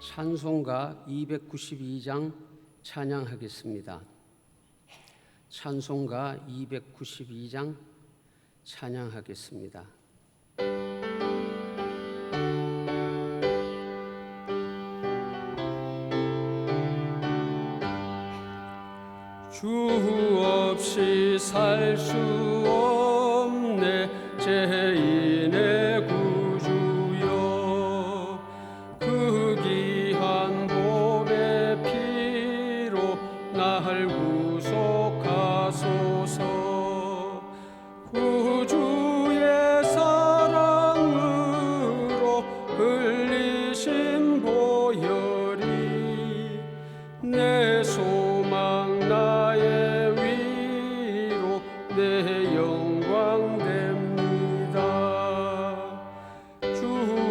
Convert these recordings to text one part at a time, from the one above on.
찬송가 292장 찬양하겠습니다. 찬송가 292장 찬양하겠습니다. 주 없이 살 수 없네 죄인의 구주여, 그 귀한 보배 피로 날 구속하소서. 구주의 사랑으로 흘리신 보혈이 내 소망 나의 위로 내 영광 됩니다. 주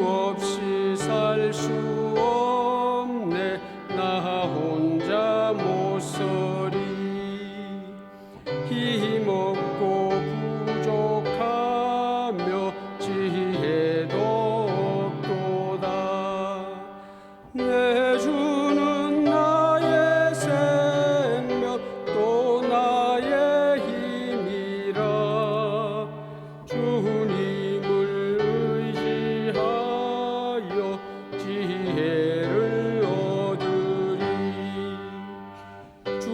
없이 살 수 없네 나 혼자 못 서리. 힘없고 부족하며 지혜도 없도다. 내 주는 나의 생명 또 나의 힘이라. 주님을 의지하여 지혜를 얻으리. 주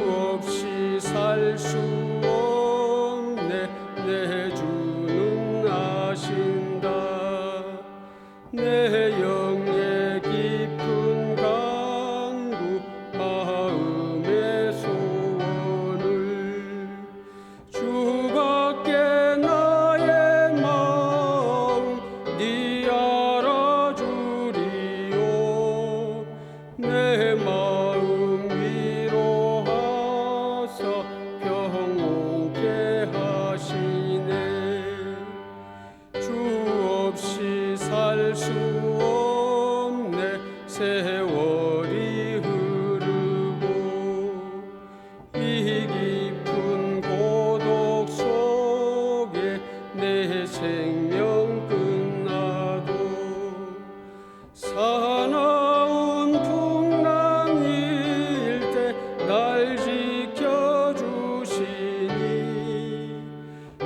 없이 살 수 없네 내 주는 아신다. 내 영의 깊은 간구 마음의 소원을 주밖에 나의 마음 네 알아주리요. 내 마음 위로하사 평온케 하시네. 주 없이 살 수 없네 세월이 흐르고 이 깊은 고독 속에 내 생명 끝나도 사나운 풍랑일 때 날 지켜주시니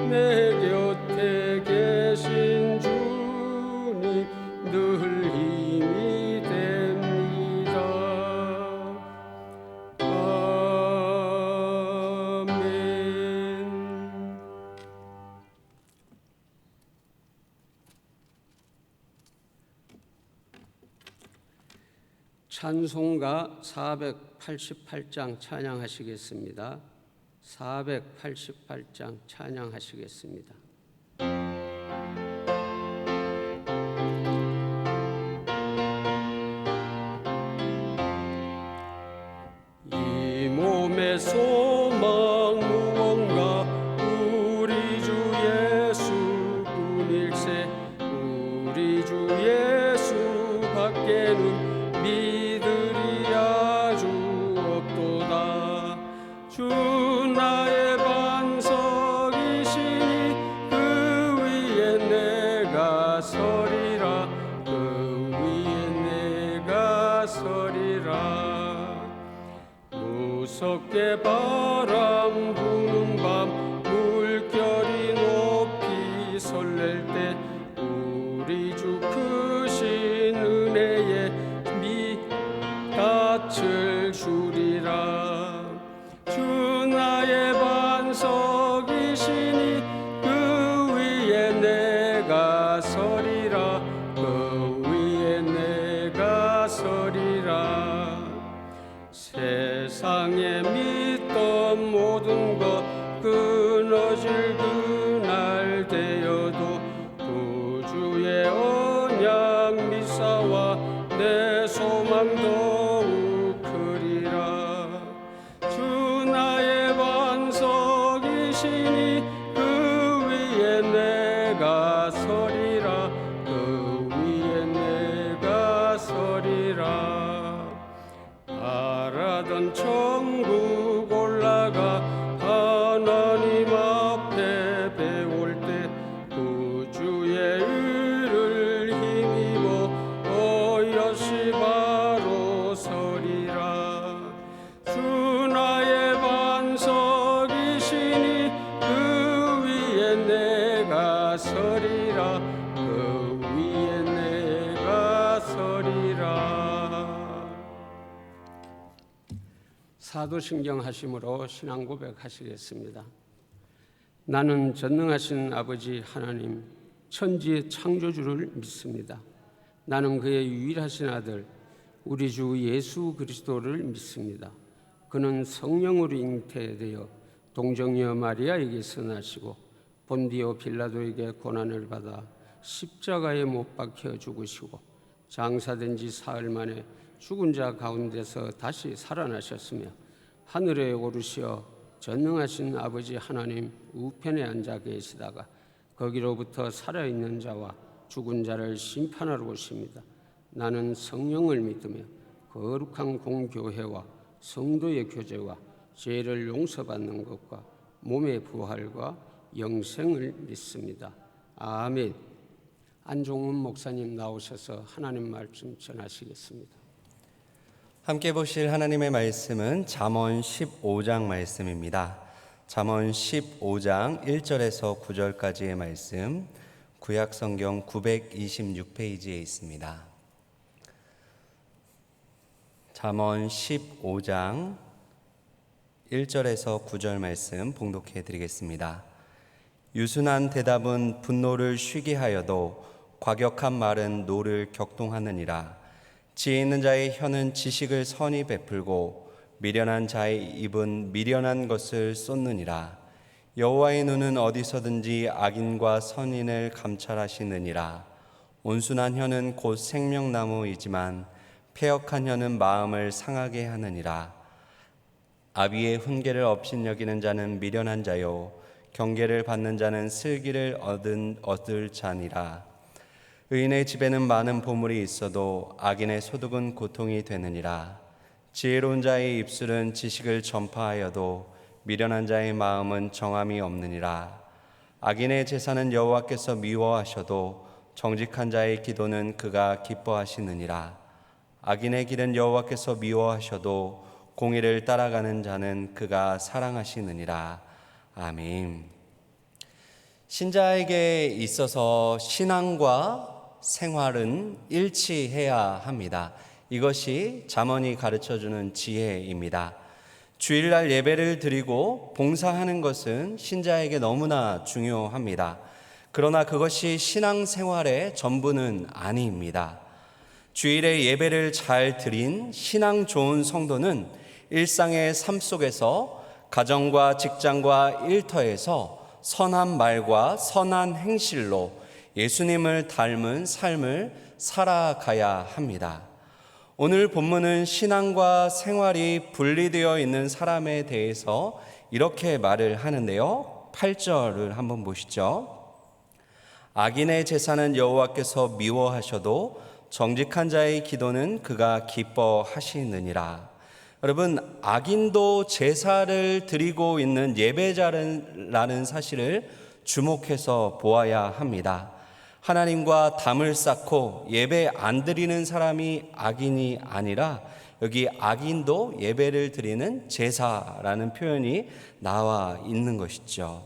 내 곁에 계신 주님 늘 힘이 됩니다. 아멘. 찬송가 488장 찬양하시겠습니다. 488장 찬양하시겠습니다. 이 몸의 소망 무언가 우리 주 예수뿐일세. 우리 주 예수 밖에는 믿으리 아주 없도다. 주 나의 반석이시니 그 위에 내가 서리라. 그 위에 내가 서리라. 무섭게 바람 부는 밤 물결이 높이 설렐 때 우리 주 크신 은혜에 낯을 주리라. 주 나의 반석이시니 그 위에 내가 서리라. 그 위에 내가 서리라. 세상에 믿던 모든 것 끊어질 그날 되어도 구주의 언약 미사와 내 소망 더욱 크리라. 주 나의 반석이시니 그 위에 내가 서리라. 그 위에 내가 서리라. 바라던 천국 올라가 하나님 앞에 배울 때 구주의 의를 힘입어 어여시 바 사도신경 하심으로 신앙 고백하시겠습니다. 나는 전능하신 아버지 하나님 천지의 창조주를 믿습니다. 나는 그의 유일하신 아들 우리 주 예수 그리스도를 믿습니다. 그는 성령으로 잉태되어 동정녀 마리아에게서 나시고 본디오 빌라도에게 고난을 받아 십자가에 못 박혀 죽으시고 장사된 지 사흘 만에 죽은 자 가운데서 다시 살아나셨으며 하늘에 오르시어 전능하신 아버지 하나님 우편에 앉아 계시다가 거기로부터 살아있는 자와 죽은 자를 심판하러 오십니다. 나는 성령을 믿으며 거룩한 공교회와 성도의 교제와 죄를 용서받는 것과 몸의 부활과 영생을 믿습니다. 아멘. 안종훈 목사님 나오셔서 하나님 말씀 전하시겠습니다. 함께 보실 하나님의 말씀은 잠언 15장 말씀입니다. 잠언 15장 1절에서 9절까지의 말씀, 구약성경 926페이지에 있습니다. 잠언 15장 1절에서 9절 말씀 봉독해 드리겠습니다. 유순한 대답은 분노를 쉬게 하여도 과격한 말은 노를 격동하느니라. 지혜 있는 자의 혀는 지식을 선히 베풀고 미련한 자의 입은 미련한 것을 쏟느니라. 여호와의 눈은 어디서든지 악인과 선인을 감찰하시느니라. 온순한 혀는 곧 생명나무이지만 패역한 혀는 마음을 상하게 하느니라. 아비의 훈계를 업신여기는 자는 미련한 자요 경계를 받는 자는 슬기를 얻을 자니라. 의인의 집에는 많은 보물이 있어도 악인의 소득은 고통이 되느니라. 지혜로운 자의 입술은 지식을 전파하여도 미련한 자의 마음은 정함이 없느니라. 악인의 제사는 여호와께서 미워하셔도 정직한 자의 기도는 그가 기뻐하시느니라. 악인의 길은 여호와께서 미워하셔도 공의를 따라가는 자는 그가 사랑하시느니라. 아멘. 신자에게 있어서 신앙과 생활은 일치해야 합니다. 이것이 잠언이 가르쳐주는 지혜입니다. 주일날 예배를 드리고 봉사하는 것은 신자에게 너무나 중요합니다. 그러나 그것이 신앙생활의 전부는 아닙니다. 주일에 예배를 잘 드린 신앙 좋은 성도는 일상의 삶 속에서 가정과 직장과 일터에서 선한 말과 선한 행실로 예수님을 닮은 삶을 살아가야 합니다. 오늘 본문은 신앙과 생활이 분리되어 있는 사람에 대해서 이렇게 말을 하는데요. 8절을 한번 보시죠. 악인의 제사는 여호와께서 미워하셔도 정직한 자의 기도는 그가 기뻐하시느니라. 여러분, 악인도 제사를 드리고 있는 예배자라는 사실을 주목해서 보아야 합니다. 하나님과 담을 쌓고 예배 안 드리는 사람이 악인이 아니라 여기 악인도 예배를 드리는 제사라는 표현이 나와 있는 것이죠.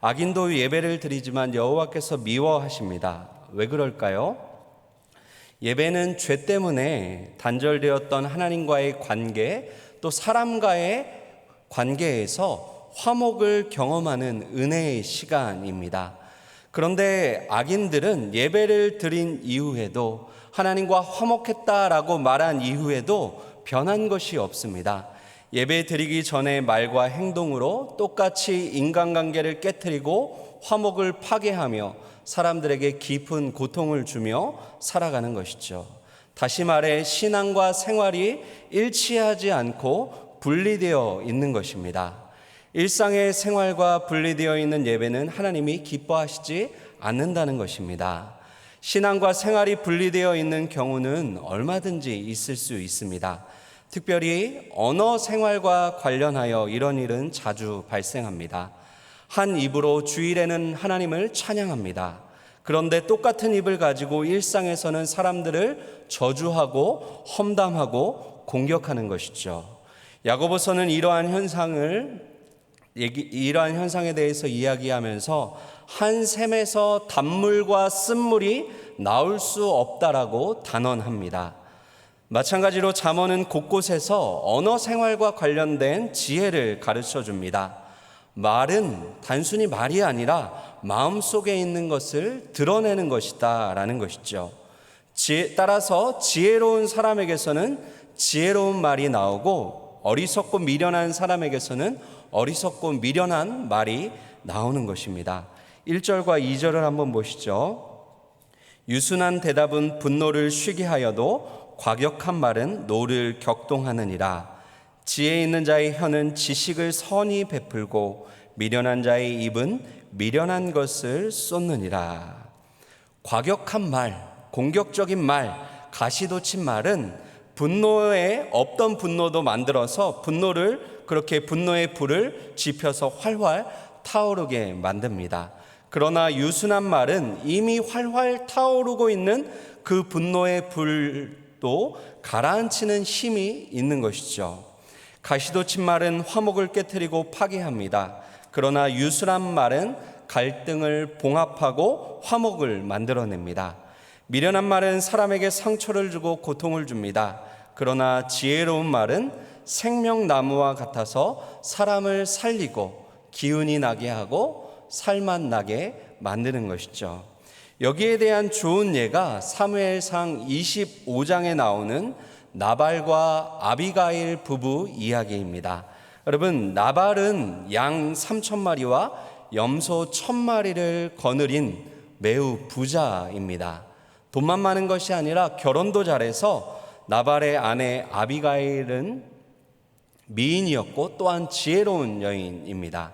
악인도 예배를 드리지만 여호와께서 미워하십니다. 왜 그럴까요? 예배는 죄 때문에 단절되었던 하나님과의 관계, 또 사람과의 관계에서 화목을 경험하는 은혜의 시간입니다. 그런데 악인들은 예배를 드린 이후에도 하나님과 화목했다라고 말한 이후에도 변한 것이 없습니다. 예배 드리기 전에 말과 행동으로 똑같이 인간관계를 깨트리고 화목을 파괴하며 사람들에게 깊은 고통을 주며 살아가는 것이죠. 다시 말해 신앙과 생활이 일치하지 않고 분리되어 있는 것입니다. 일상의 생활과 분리되어 있는 예배는 하나님이 기뻐하시지 않는다는 것입니다. 신앙과 생활이 분리되어 있는 경우는 얼마든지 있을 수 있습니다. 특별히 언어 생활과 관련하여 이런 일은 자주 발생합니다. 한 입으로 주일에는 하나님을 찬양합니다. 그런데 똑같은 입을 가지고 일상에서는 사람들을 저주하고 험담하고 공격하는 것이죠. 야고보서는 이러한 현상에 대해서 이야기하면서 한 샘에서 단물과 쓴물이 나올 수 없다라고 단언합니다. 마찬가지로 잠언은 곳곳에서 언어 생활과 관련된 지혜를 가르쳐 줍니다. 말은 단순히 말이 아니라 마음속에 있는 것을 드러내는 것이다 라는 것이죠. 따라서 지혜로운 사람에게서는 지혜로운 말이 나오고 어리석고 미련한 사람에게서는 어리석고 미련한 말이 나오는 것입니다. 1절과 2절을 한번 보시죠. 유순한 대답은 분노를 쉬게 하여도 과격한 말은 노를 격동하느니라. 지혜 있는 자의 혀는 지식을 선히 베풀고 미련한 자의 입은 미련한 것을 쏟느니라. 과격한 말, 공격적인 말, 가시돋친 말은 분노에 없던 분노도 만들어서 그렇게 분노의 불을 지펴서 활활 타오르게 만듭니다. 그러나 유순한 말은 이미 활활 타오르고 있는 그 분노의 불도 가라앉히는 힘이 있는 것이죠. 가시돋친 말은 화목을 깨트리고 파괴합니다. 그러나 유순한 말은 갈등을 봉합하고 화목을 만들어냅니다. 미련한 말은 사람에게 상처를 주고 고통을 줍니다. 그러나 지혜로운 말은 생명나무와 같아서 사람을 살리고 기운이 나게 하고 살맛 나게 만드는 것이죠. 여기에 대한 좋은 예가 사무엘상 25장에 나오는 나발과 아비가일 부부 이야기입니다. 여러분, 나발은 양 3,000마리와 염소 1,000마리를 거느린 매우 부자입니다. 돈만 많은 것이 아니라 결혼도 잘해서 나발의 아내 아비가일은 미인이었고 또한 지혜로운 여인입니다.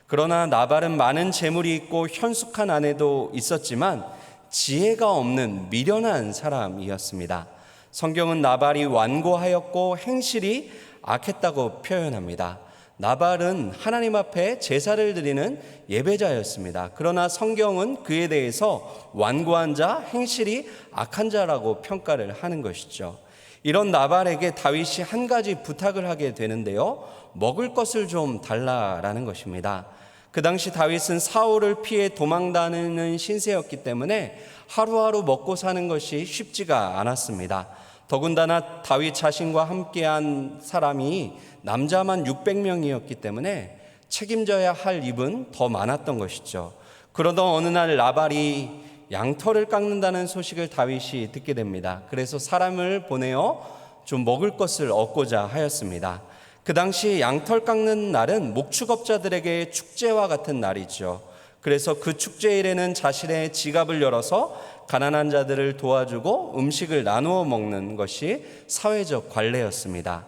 그러나 나발은 많은 재물이 있고 현숙한 아내도 있었지만 지혜가 없는 미련한 사람이었습니다. 성경은 나발이 완고하였고 행실이 악했다고 표현합니다. 나발은 하나님 앞에 제사를 드리는 예배자였습니다. 그러나 성경은 그에 대해서 완고한 자, 행실이 악한 자라고 평가를 하는 것이죠. 이런 나발에게 다윗이 한 가지 부탁을 하게 되는데요. 먹을 것을 좀 달라라는 것입니다. 그 당시 다윗은 사울을 피해 도망다니는 신세였기 때문에 하루하루 먹고 사는 것이 쉽지가 않았습니다. 더군다나 다윗 자신과 함께한 사람이 남자만 600명이었기 때문에 책임져야 할 입은 더 많았던 것이죠. 그러던 어느 날 나발이 양털을 깎는다는 소식을 다윗이 듣게 됩니다. 그래서 사람을 보내어 좀 먹을 것을 얻고자 하였습니다. 그 당시 양털 깎는 날은 목축업자들에게 축제와 같은 날이죠. 그래서 그 축제일에는 자신의 지갑을 열어서 가난한 자들을 도와주고 음식을 나누어 먹는 것이 사회적 관례였습니다.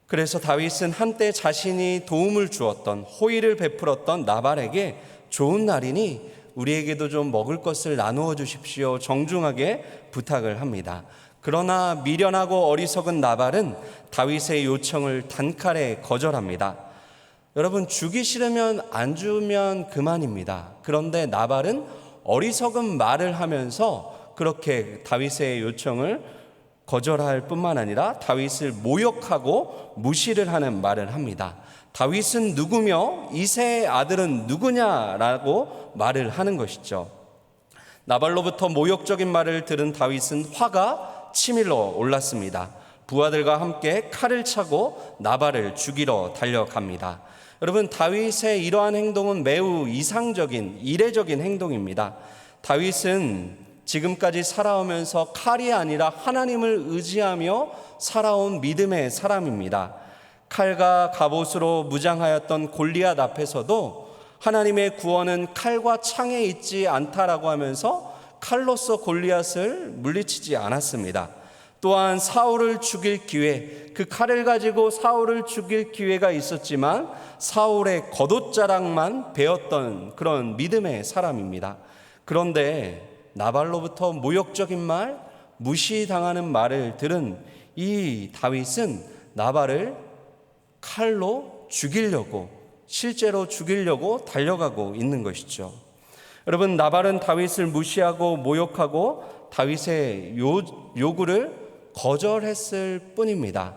그래서 다윗은 한때 자신이 도움을 주었던, 호의를 베풀었던 나발에게 좋은 날이니 우리에게도 좀 먹을 것을 나누어 주십시오, 정중하게 부탁을 합니다. 그러나 미련하고 어리석은 나발은 다윗의 요청을 단칼에 거절합니다. 여러분, 주기 싫으면 안 주면 그만입니다. 그런데 나발은 어리석은 말을 하면서 그렇게 다윗의 요청을 거절할 뿐만 아니라 다윗을 모욕하고 무시를 하는 말을 합니다. 다윗은 누구며 이새의 아들은 누구냐라고 말을 하는 것이죠. 나발로부터 모욕적인 말을 들은 다윗은 화가 치밀어 올랐습니다. 부하들과 함께 칼을 차고 나발을 죽이러 달려갑니다. 여러분, 다윗의 이러한 행동은 매우 이상적인, 이례적인 행동입니다. 다윗은 지금까지 살아오면서 칼이 아니라 하나님을 의지하며 살아온 믿음의 사람입니다. 칼과 갑옷으로 무장하였던 골리앗 앞에서도 하나님의 구원은 칼과 창에 있지 않다라고 하면서 칼로서 골리앗을 물리치지 않았습니다. 또한 사울을 죽일 기회, 그 칼을 가지고 사울을 죽일 기회가 있었지만 사울의 겉옷자락만 베었던 그런 믿음의 사람입니다. 그런데 나발로부터 모욕적인 말, 무시당하는 말을 들은 이 다윗은 나발을 칼로 죽이려고, 실제로 죽이려고 달려가고 있는 것이죠. 여러분, 나발은 다윗을 무시하고 모욕하고 다윗의 요구를 거절했을 뿐입니다.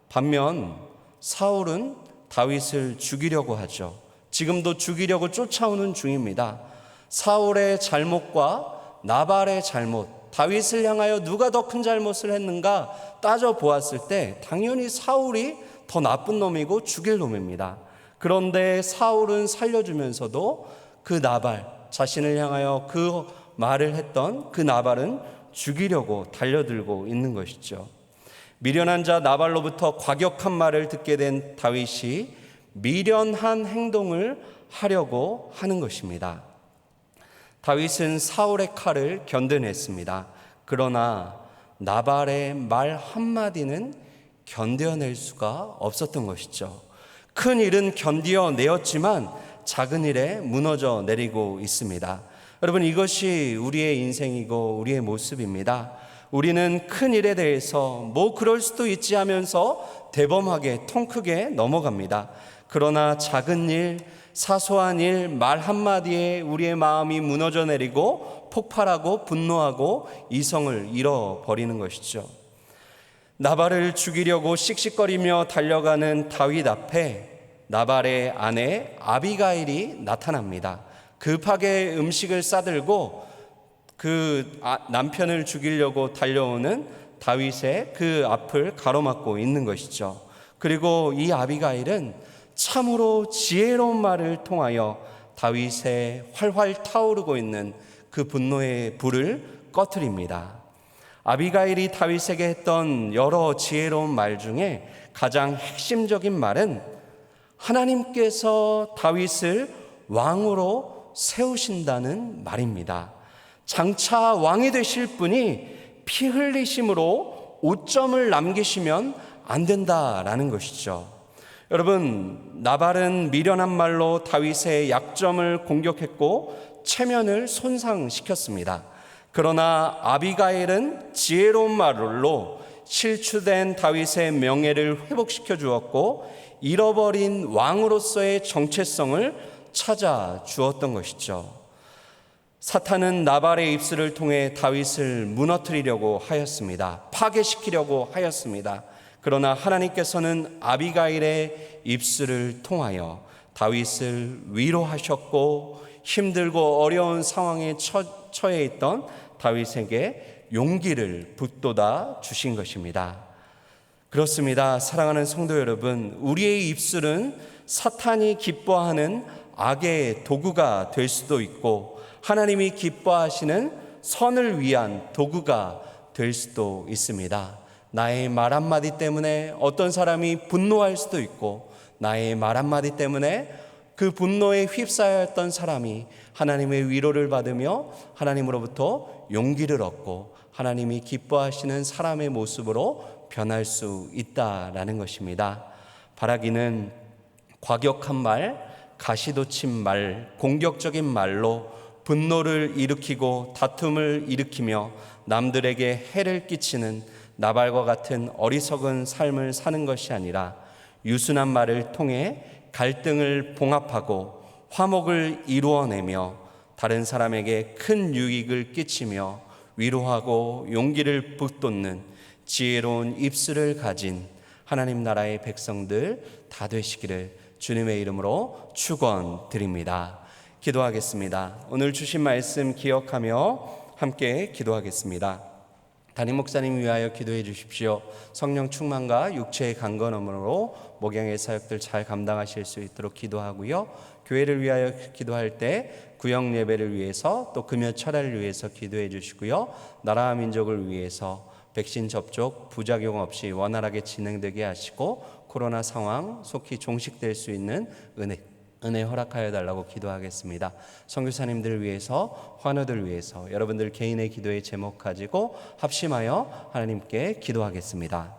반면 사울은 다윗을 죽이려고 하죠. 지금도 죽이려고 쫓아오는 중입니다. 사울의 잘못과 나발의 잘못, 다윗을 향하여 누가 더 큰 잘못을 했는가 따져 보았을 때 당연히 사울이 더 나쁜 놈이고 죽일 놈입니다. 그런데 사울은 살려주면서도 그 나발, 자신을 향하여 그 말을 했던 그 나발은 죽이려고 달려들고 있는 것이죠. 미련한 자 나발로부터 과격한 말을 듣게 된 다윗이 미련한 행동을 하려고 하는 것입니다. 다윗은 사울의 칼을 견뎌냈습니다. 그러나 나발의 말 한마디는 견뎌낼 수가 없었던 것이죠. 큰 일은 견뎌내었지만 작은 일에 무너져 내리고 있습니다. 여러분, 이것이 우리의 인생이고 우리의 모습입니다. 우리는 큰 일에 대해서 뭐 그럴 수도 있지 하면서 대범하게 통 크게 넘어갑니다. 그러나 작은 일, 사소한 일, 말 한마디에 우리의 마음이 무너져 내리고 폭발하고 분노하고 이성을 잃어버리는 것이죠. 나발을 죽이려고 씩씩거리며 달려가는 다윗 앞에 나발의 아내 아비가일이 나타납니다. 급하게 음식을 싸들고 그 남편을 죽이려고 달려오는 다윗의 그 앞을 가로막고 있는 것이죠. 그리고 이 아비가일은 참으로 지혜로운 말을 통하여 다윗의 활활 타오르고 있는 그 분노의 불을 꺼트립니다. 아비가일이 다윗에게 했던 여러 지혜로운 말 중에 가장 핵심적인 말은 하나님께서 다윗을 왕으로 세우신다는 말입니다. 장차 왕이 되실 분이 피 흘리심으로 오점을 남기시면 안 된다라는 것이죠. 여러분, 나발은 미련한 말로 다윗의 약점을 공격했고 체면을 손상시켰습니다. 그러나 아비가일은 지혜로운 말로 실추된 다윗의 명예를 회복시켜 주었고 잃어버린 왕으로서의 정체성을 찾아 주었던 것이죠. 사탄은 나발의 입술을 통해 다윗을 무너뜨리려고 하였습니다. 파괴시키려고 하였습니다. 그러나 하나님께서는 아비가일의 입술을 통하여 다윗을 위로하셨고 힘들고 어려운 상황에 처해 있던 다윗에게 용기를 북돋아 주신 것입니다. 그렇습니다. 사랑하는 성도 여러분, 우리의 입술은 사탄이 기뻐하는 악의 도구가 될 수도 있고 하나님이 기뻐하시는 선을 위한 도구가 될 수도 있습니다. 나의 말 한마디 때문에 어떤 사람이 분노할 수도 있고 나의 말 한마디 때문에 그 분노에 휩싸였던 사람이 하나님의 위로를 받으며 하나님으로부터 용기를 얻고 하나님이 기뻐하시는 사람의 모습으로 변할 수 있다라는 것입니다. 바라기는 과격한 말, 가시돋친 말, 공격적인 말로 분노를 일으키고 다툼을 일으키며 남들에게 해를 끼치는 나발과 같은 어리석은 삶을 사는 것이 아니라 유순한 말을 통해 갈등을 봉합하고 화목을 이루어내며 다른 사람에게 큰 유익을 끼치며 위로하고 용기를 북돋는 지혜로운 입술을 가진 하나님 나라의 백성들 다 되시기를 주님의 이름으로 축원드립니다. 기도하겠습니다. 오늘 주신 말씀 기억하며 함께 기도하겠습니다. 담임 목사님 위하여 기도해 주십시오. 성령 충만과 육체의 강건함으로 목양의 사역들 잘 감당하실 수 있도록 기도하고요. 교회를 위하여 기도할 때 구역 예배를 위해서 또 금요 철야를 위해서 기도해 주시고요. 나라와 민족을 위해서 백신 접촉 부작용 없이 원활하게 진행되게 하시고 코로나 상황 속히 종식될 수 있는 은혜 허락하여 달라고 기도하겠습니다. 선교사님들을 위해서, 환우들 위해서 여러분들 개인의 기도의 제목 가지고 합심하여 하나님께 기도하겠습니다.